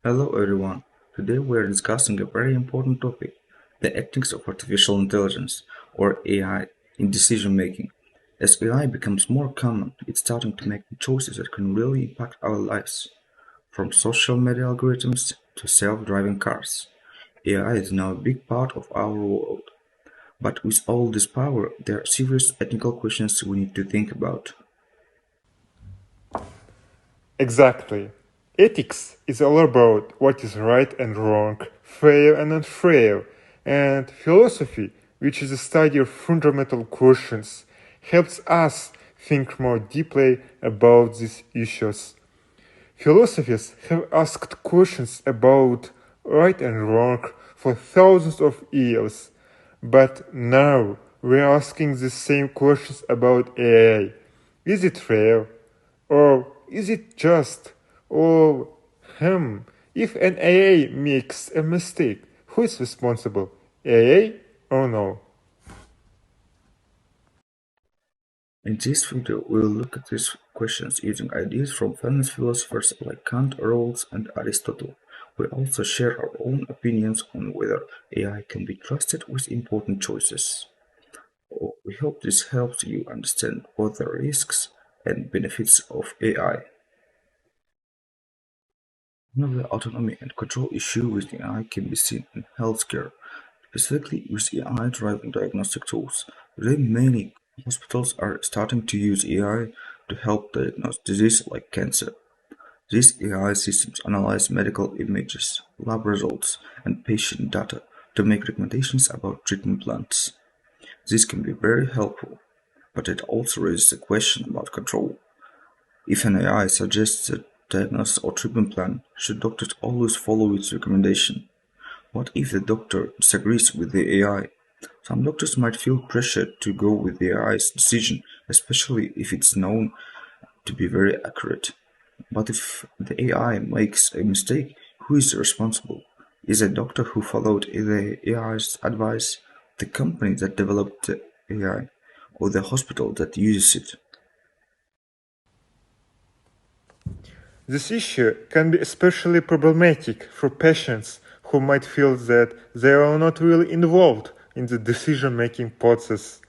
Hello everyone. Today we are discussing a very important topic, the ethics of artificial intelligence, or AI, in decision making. As AI becomes more common, it's starting to make choices that can really impact our lives, from social media algorithms to self-driving cars. AI is now a big part of our world. But with all this power, there are serious ethical questions we need to think about. Exactly. Ethics is all about what is right and wrong, fair and unfair, and philosophy, which is the study of fundamental questions, helps us think more deeply about these issues. Philosophers have asked questions about right and wrong for thousands of years, but now we're asking the same questions about AI. Is it fair? Or is it just? Or if an AI makes a mistake, who is responsible? AI or no? In this video, we will look at these questions using ideas from famous philosophers like Kant, Rawls, and Aristotle. We also share our own opinions on whether AI can be trusted with important choices. We hope this helps you understand both the risks and benefits of AI. Another autonomy and control issue with AI can be seen in healthcare, specifically with AI-driven diagnostic tools. Today, many hospitals are starting to use AI to help diagnose diseases like cancer. These AI systems analyze medical images, lab results, and patient data to make recommendations about treatment plans. This can be very helpful, but it also raises a question about control. If an AI suggests a diagnosis or treatment plan, should doctors always follow its recommendation? What if the doctor disagrees with the AI? Some doctors might feel pressured to go with the AI's decision, especially if it's known to be very accurate. But if the AI makes a mistake, who is responsible? Is a doctor who followed the AI's advice, the company that developed the AI, or the hospital that uses it? This issue can be especially problematic for patients who might feel that they are not really involved in the decision making process.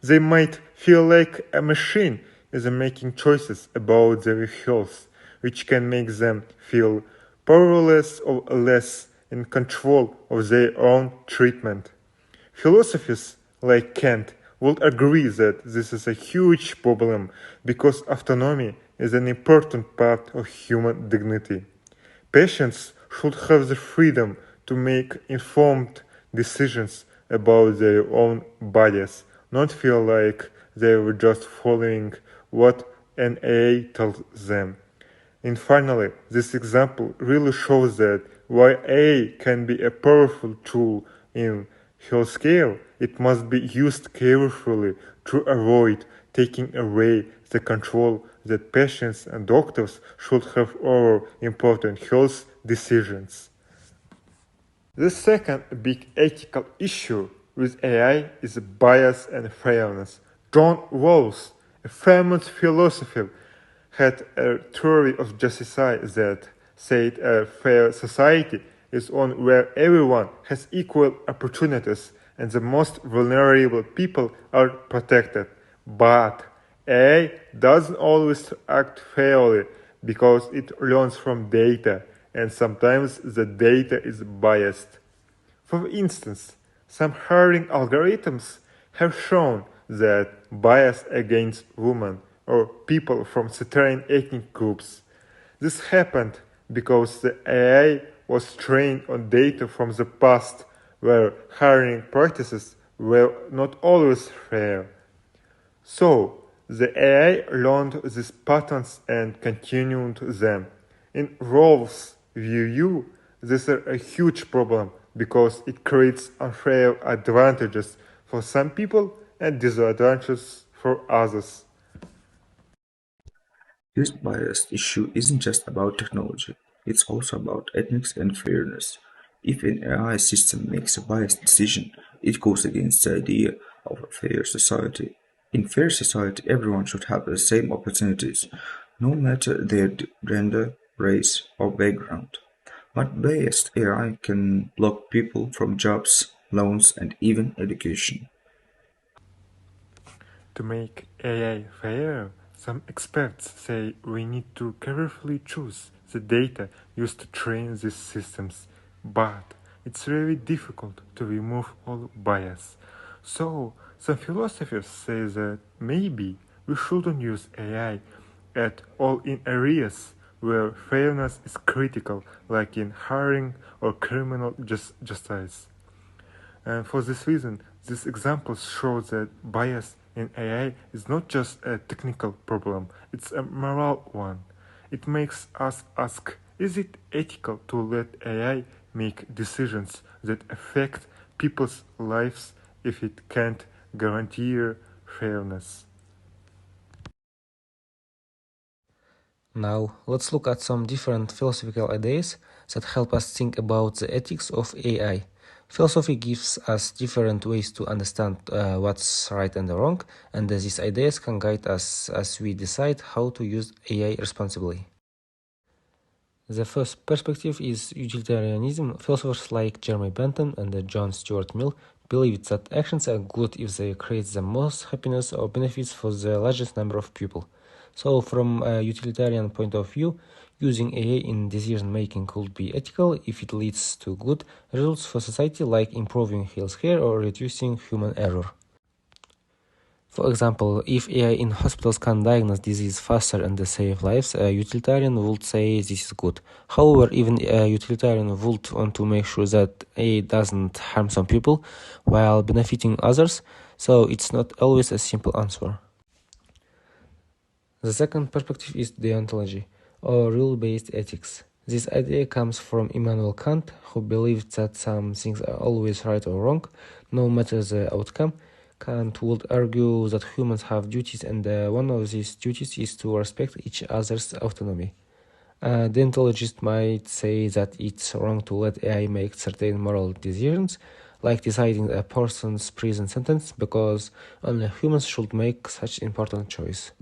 They might feel like a machine is making choices about their health, which can make them feel powerless or less in control of their own treatment. Philosophers like Kant would agree that this is a huge problem because autonomy is an important part of human dignity. Patients should have the freedom to make informed decisions about their own bodies, not feel like they were just following what an AI tells them. And finally, this example really shows that while AI can be a powerful tool in healthcare, it must be used carefully to avoid taking away the control that patients and doctors should have over important health decisions. The second big ethical issue with AI is bias and fairness. John Rawls, a famous philosopher, had a theory of justice that said a fair society is one where everyone has equal opportunities and the most vulnerable people are protected. But AI doesn't always act fairly because it learns from data, and sometimes the data is biased. For instance, some hiring algorithms have shown that bias against women or people from certain ethnic groups. This happened because the AI was trained on data from the past where hiring practices were not always fair. So, the AI learned these patterns and continued them. In Rawls' view, this is a huge problem because it creates unfair advantages for some people and disadvantages for others. This bias issue isn't just about technology, it's also about ethics and fairness. If an AI system makes a biased decision, it goes against the idea of a fair society. In fair society, everyone should have the same opportunities, no matter their gender, race, or background. But biased AI can block people from jobs, loans, and even education. To make AI fair, some experts say we need to carefully choose the data used to train these systems, but it's very difficult to remove all bias. So, some philosophers say that maybe we shouldn't use AI at all in areas where fairness is critical, like in hiring or criminal justice. And for this reason, these examples show that bias in AI is not just a technical problem, it's a moral one. It makes us ask, is it ethical to let AI make decisions that affect people's lives if it can't guarantee fairness? Now, let's look at some different philosophical ideas that help us think about the ethics of AI. Philosophy gives us different ways to understand what's right and wrong, and these ideas can guide us as we decide how to use AI responsibly. The first perspective is utilitarianism. Philosophers like Jeremy Bentham and John Stuart Mill believe that actions are good if they create the most happiness or benefits for the largest number of people. So, from a utilitarian point of view, using AI in decision making could be ethical if it leads to good results for society, like improving healthcare or reducing human error. For example, if AI in hospitals can diagnose disease faster and save lives, a utilitarian would say this is good. However, even a utilitarian would want to make sure that AI doesn't harm some people while benefiting others, so it's not always a simple answer. The second perspective is deontology, or rule-based ethics. This idea comes from Immanuel Kant, who believed that some things are always right or wrong, no matter the outcome. Kant would argue that humans have duties, and one of these duties is to respect each other's autonomy. A deontologist might say that it's wrong to let AI make certain moral decisions, like deciding a person's prison sentence, because only humans should make such important choice.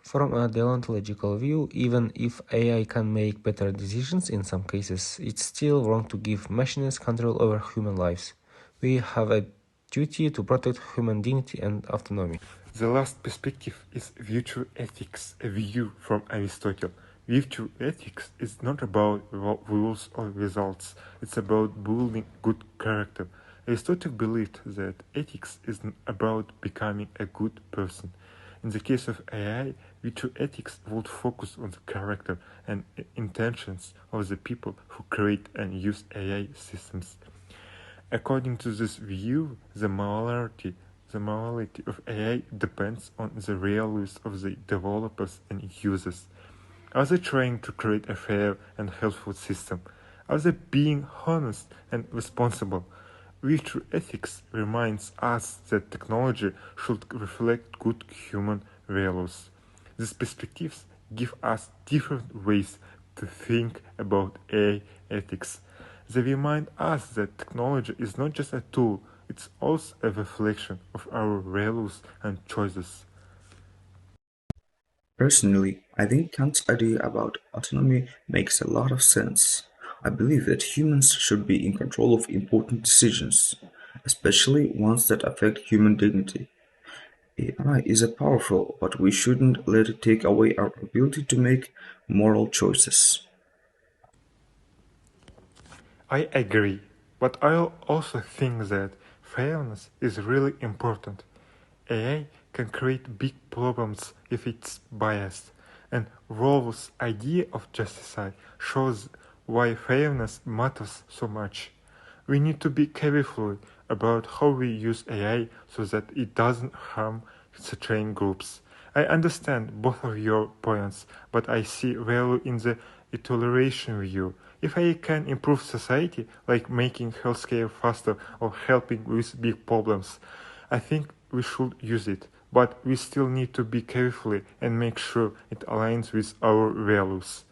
From a deontological view, even if AI can make better decisions in some cases, it's still wrong to give machines control over human lives. We have a duty to protect human dignity and autonomy. The last perspective is virtue ethics, a view from Aristotle. Virtue ethics is not about rules or results, it's about building good character. Aristotle believed that ethics is about becoming a good person. In the case of AI, virtue ethics would focus on the character and intentions of the people who create and use AI systems. According to this view, the morality of AI depends on the real use of the developers and users. Are they trying to create a fair and helpful system? Are they being honest and responsible? Virtue ethics reminds us that technology should reflect good human values. These perspectives give us different ways to think about AI ethics. They remind us that technology is not just a tool, it's also a reflection of our values and choices. Personally, I think Kant's idea about autonomy makes a lot of sense. I believe that humans should be in control of important decisions, especially ones that affect human dignity. AI is a powerful, but we shouldn't let it take away our ability to make moral choices. I agree, but I also think that fairness is really important. AI can create big problems if it's biased, and Rawls' idea of justice shows why fairness matters so much. We need to be careful about how we use AI so that it doesn't harm certain groups. I understand both of your points, but I see value in the toleration view. If AI can improve society, like making healthcare faster or helping with big problems, I think we should use it. But we still need to be careful and make sure it aligns with our values.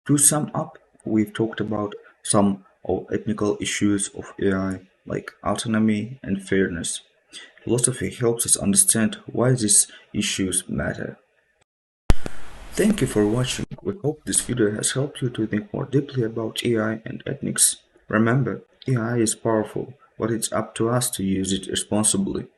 To sum up, we've talked about some of ethical issues of AI, like autonomy and fairness. Philosophy helps us understand why these issues matter. Thank you for watching. We Hope this video has helped you to think more deeply about AI and ethics. Remember, AI is powerful, but it's up to us to use it responsibly.